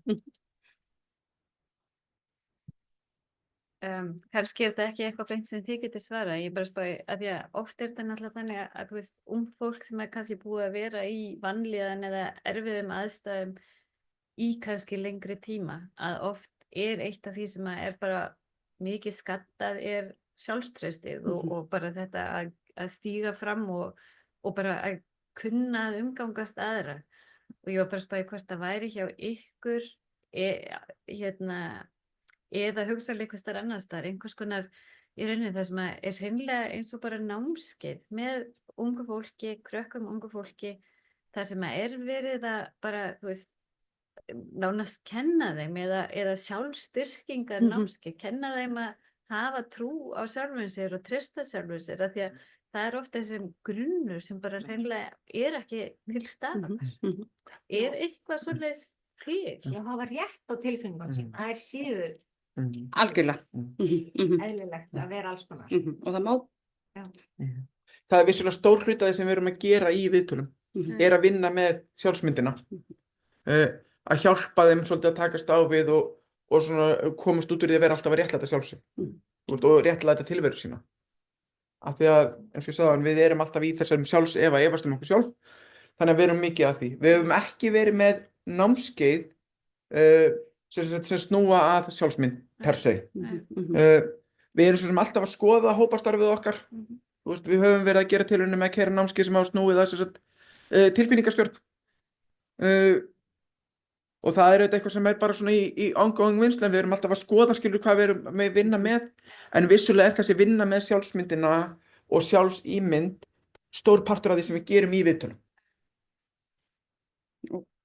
Kannski er þetta ekki eitthvað beint sem þið getið svarað, ég bara spáði að því að oft er þetta náttúrulega þannig að þú veist, fólk sem er kannski búið að vera í vanlíðan eða erfiðum aðstæðum í kannski lengri tíma, að oft er eitt af því sem er bara mikið skaddað er sjálfstraustið og bara þetta að stíga fram og bara að kunna að umgangast aðra. Og ég var bara að spáði hvort það væri hjá ykkur eða hugsaðlega einhvers staðar annars staðar, einhvers konar í rauninni það sem er hreinlega eins og bara námskeið með ungu fólki, krökkum ungu fólki, það sem er verið að bara, þú veist, nánast kenna þeim eða sjálfstyrkingar námskeið, kenna þeim að hafa trú á sjálfum sér og treysta sjálfum sér, af því að það er ofta þessum grunnur sem bara hreinlega er ekki til staðar. Er eitthvað svoleiðis til? Já, hafa rétt á tilfinningum sín. Það er síður Algjörlega. eðlilegt að vera alls konar. Og það má. Það er vissulega stór hluti af því sem við erum að gera í viðtölum, er að vinna með sjálfsmyndina, að hjálpa þeim svolítið að takast á við og svona komast út úr því að vera alltaf að réttlæta sjálfsig og réttlæta tilveru sína. Af því að, eins og ég sagði, við erum alltaf í þessum efast um okkur sjálf Þannig að við erum mikið að því. Við höfum ekki verið með námskeið sem snúa að sjálfsmynd per se. Við erum svo sem alltaf að skoða hópastarfið okkar. Þú veist, við höfum verið að gera tilraunir með að keyra námskeið sem hafa snúið að tilfinningastjórn. Og það er auðvitað eitthvað sem er bara svona í ongoing vinnslu, en við erum alltaf að skoða skilur hvað við erum með vinna með, en vissulega er þessi vinna með sjálfsmyndina og sjálfsímynd stór partur af því sem við gerum í viðtölum.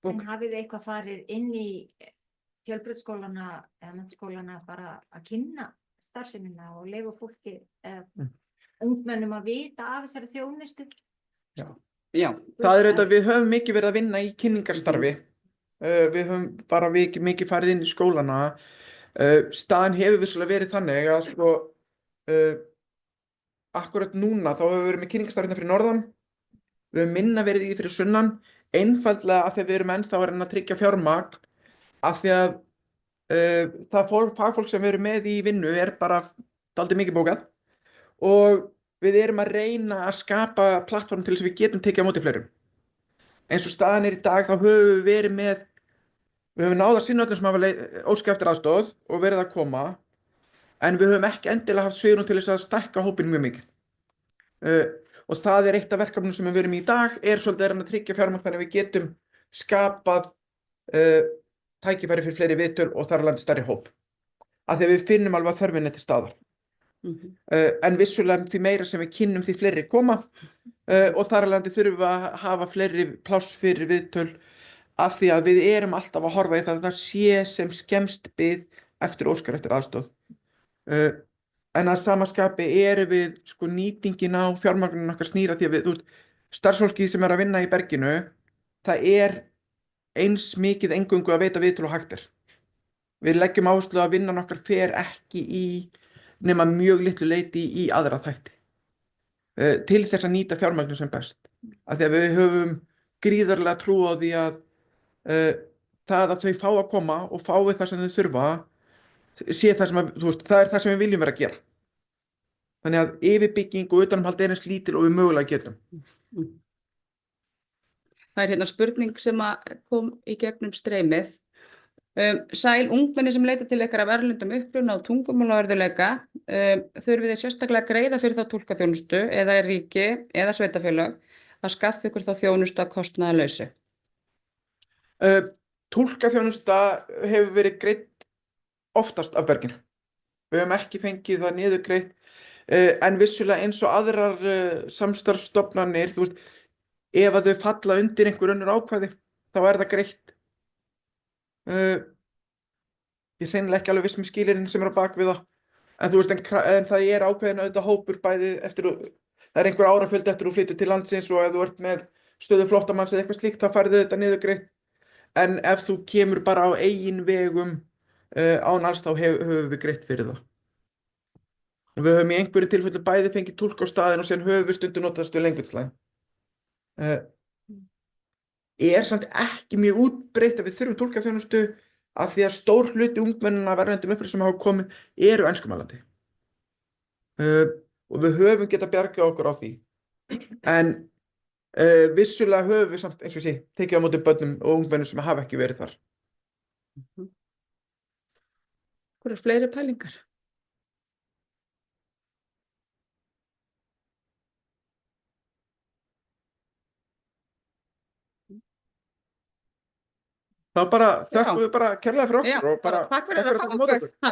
En hafið þið eitthvað farið inn í fjölbrautaskólana eða menntaskólana bara að kynna starfsemina og leyfa fólki eða ungmennum að vita af þessari þjónustu? Já. Það er auðvitað, við höfum mikið verið að vinna í kynningarstarfi. Við höfum bara mikið farið inn í skólana. Staðan hefur vissulega verið þannig að sko, akkurat núna þá höfum við verið með kynningarstarfina fyrir norðan. Við höfum minna verið í því fyrir sunnan, einfaldlega af því að við erum ennþá að reyna að tryggja fjármagn, af því að það fagfólk sem við erum með í vinnu er bara dálítið mikið bókað og við erum að reyna að skapa plattform til þess að við getum tekið á móti fleirum. Eins og staðan er í dag þá höfum við höfum náð að sinna öllum sem hafa óskað eftir aðstoð og verið að koma, en við höfum ekki endilega haft svigrúm til þess að stækka hópinn mjög mikið. Og það er eitt af verkefnum sem við erum í dag, er svolítið að tryggja fjármagn þannig að við getum skapað tækifæri fyrir fleiri viðtöl og þar af leiðandi stærri hóp. Af því að við finnum alveg að þörfin er til staðar. En vissulega því meira sem við kynnum því fleiri koma og þar af leiðandi þurfum við að hafa fleiri pláss fyrir viðtöl, af því að við erum alltaf að horfa í það sé sem skemmst bið eftir óskar eftir aðstoð. En að samaskapi erum við sko nýtingin á fjármagninu okkar snýra því að við, starfsfólkið sem er að vinna í berginu, það er eins mikið eingöngu að veita viðtöl og hægt er. Við leggjum áherslu að vinnan okkar fer ekki í nema mjög litlu leyti í aðra þætti. Til þess að nýta fjármagninu sem best. Af því að við höfum gríðarlega trú á því að það að þau fá að koma og fái það sem þau þurfa sé það sem það er það sem við viljum vera að gera. Þannig að yfirbygging og utanumhald er eins lítil og við mögulega getum. Það er hérna spurning sem kom í gegnum streymið. Sæl ungmenni sem leita til ykkar af erlendum uppruna og tungumálaörðuleika, þurfið þið sérstaklega að greiða fyrir þá túlkaþjónustu eða er ríki eða sveitarfélög að skaffa ykkur þá þjónustu að kostnaðarlausu? Túlkaþjónusta hefur verið greidd oftast af berginu. Við höfum ekki fengið það niðurgreitt, en vissulega eins og aðrar samstarfsstofnanir, ef að þau falla undir einhver önnur ákvæði, þá er það greitt. Ég hreinlega ekki alveg viss með skilyrðin sem er á bak við það, en það er ákveðin auðvitað hópur bæði eftir, það er einhver árafjöldi eftir þú flytur til landsins og ef þú ert með stöðu flóttamanns eða eitthvað slíkt, þá færðu þetta niðurgreitt, en ef þú kemur bara á eigin vegum án alls þá höfum við greitt fyrir það. Og við höfum í einhverju tilfellu bæði fengið túlk á staðinn og síðan höfum við stundum notast við lengvitslæn. Samt ekki mjög útbreitt að við þurfum túlkaþjónustu af því að stór hluti ungmennina af erlendum uppruna sem hafa komið eru enskumælandi. Og við höfum getað bjargað okkur á því. En vissulega höfum við samt, eins og sé, tekið á móti börnum og ungmennum sem hafa ekki verið þar. Hvað eru fleiri pælingar? Þá bara þökkum við bara kærlega fyrir okkur Já, og bara takk fyrir að taka á móti okkur. Ha.